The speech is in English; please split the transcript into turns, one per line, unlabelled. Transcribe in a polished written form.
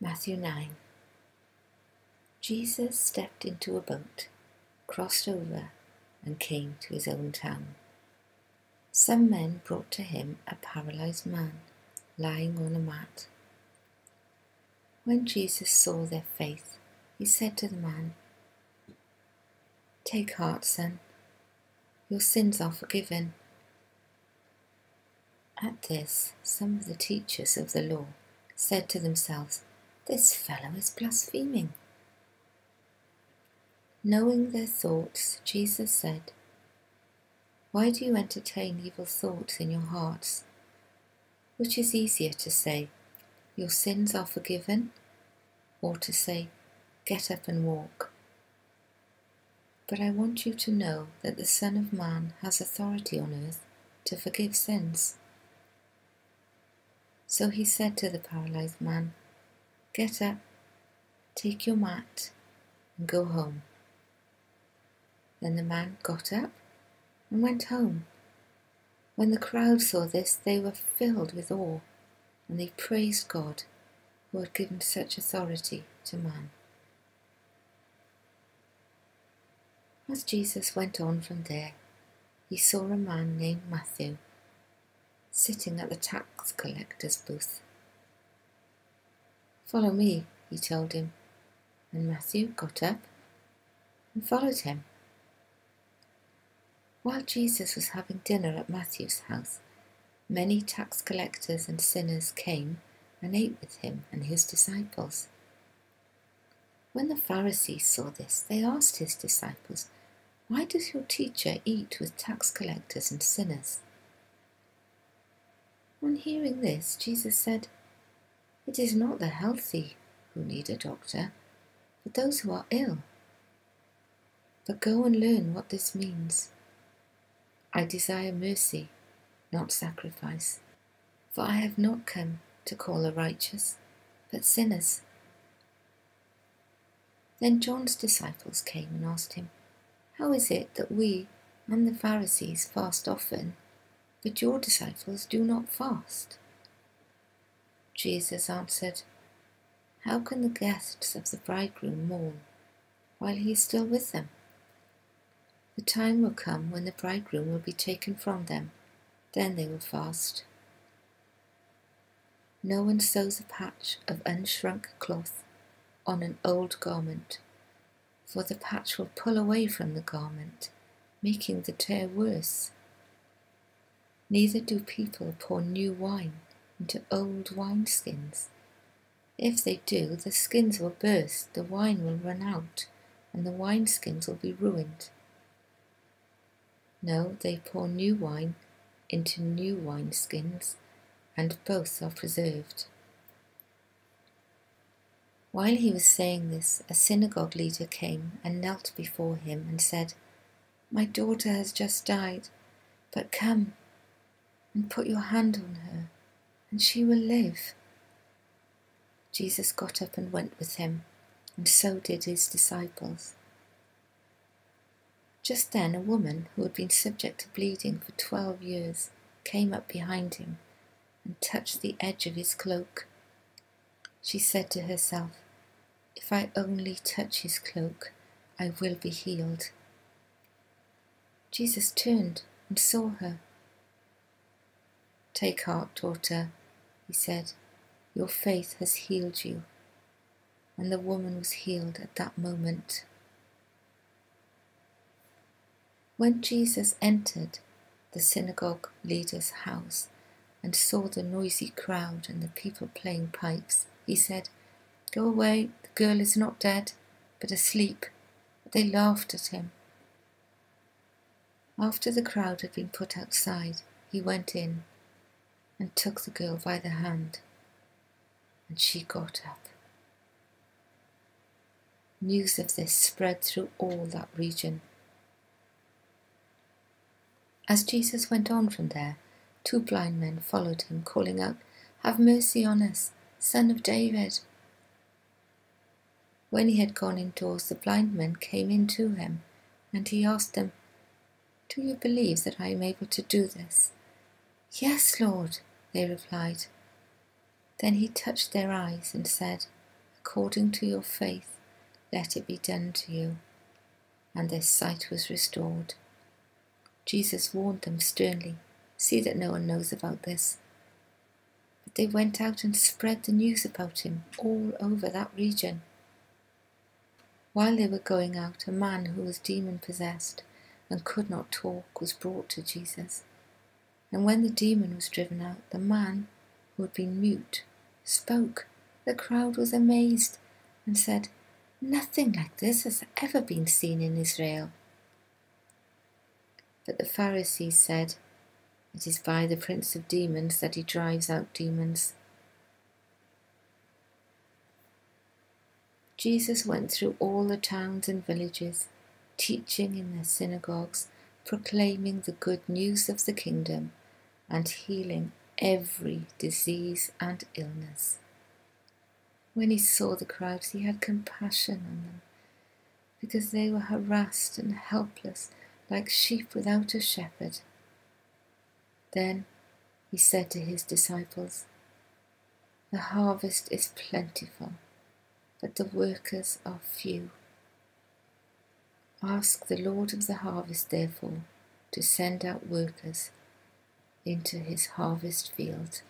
Matthew 9. Jesus stepped into a boat, crossed over, and came to his own town. Some men brought to him a paralyzed man, lying on a mat. When Jesus saw their faith, he said to the man, "Take heart, son, your sins are forgiven." At this, some of the teachers of the law said to themselves, "This fellow is blaspheming." Knowing their thoughts, Jesus said, "Why do you entertain evil thoughts in your hearts? Which is easier to say, 'Your sins are forgiven,' or to say, 'Get up and walk'? But I want you to know that the Son of Man has authority on earth to forgive sins." So he said to the paralyzed man, "Get up, take your mat, and go home." Then the man got up and went home. When the crowd saw this, they were filled with awe, and they praised God, who had given such authority to man. As Jesus went on from there, he saw a man named Matthew sitting at the tax collector's booth. "Follow me," he told him, and Matthew got up and followed him. While Jesus was having dinner at Matthew's house, many tax collectors and sinners came and ate with him and his disciples. When the Pharisees saw this, they asked his disciples, "Why does your teacher eat with tax collectors and sinners?" On hearing this, Jesus said, "It is not the healthy who need a doctor, but those who are ill. But go and learn what this means. I desire mercy, not sacrifice, for I have not come to call the righteous, but sinners." Then John's disciples came and asked him, "How is it that we and the Pharisees fast often, but your disciples do not fast?" Jesus answered, "How can the guests of the bridegroom mourn while he is still with them? The time will come when the bridegroom will be taken from them, then they will fast. No one sews a patch of unshrunk cloth on an old garment, for the patch will pull away from the garment, making the tear worse. Neither do people pour new wine into old wineskins. If they do, the skins will burst, the wine will run out, and the wineskins will be ruined. No, they pour new wine into new wineskins, and both are preserved." While he was saying this, a synagogue leader came and knelt before him and said, "My daughter has just died, but come and put your hand on her, and she will live." Jesus got up and went with him, and so did his disciples. Just then a woman who had been subject to bleeding for 12 years came up behind him and touched the edge of his cloak. She said to herself, "If I only touch his cloak, I will be healed." Jesus turned and saw her. "Take heart, daughter," he said, "your faith has healed you." And the woman was healed at that moment. When Jesus entered the synagogue leader's house and saw the noisy crowd and the people playing pipes, he said, "Go away, the girl is not dead, but asleep." But they laughed at him. After the crowd had been put outside, he went in and took the girl by the hand, and she got up. News of this spread through all that region. As Jesus went on from there, 2 blind men followed him, calling out, "Have mercy on us, Son of David." When he had gone indoors, the blind men came in to him, and he asked them, "Do you believe that I am able to do this?" "Yes, Lord," they replied. Then he touched their eyes and said, according to your faith, let it be done to you. And their sight was restored. Jesus warned them sternly, see that no one knows about this. But they went out and spread the news about him all over that region. While they were going out, a man who was demon-possessed and could not talk was brought to Jesus. And when the demon was driven out, the man who had been mute spoke. The crowd was amazed and said, nothing like this has ever been seen in Israel. But the Pharisees said, it is by the prince of demons that he drives out demons. Jesus went through all the towns and villages, teaching in their synagogues, proclaiming the good news of the kingdom, and healing every disease and illness. When he saw the crowds, he had compassion on them, because they were harassed and helpless, like sheep without a shepherd. Then he said to his disciples, the harvest is plentiful, but the workers are few. Ask the Lord of the harvest, therefore, to send out workers into his harvest field.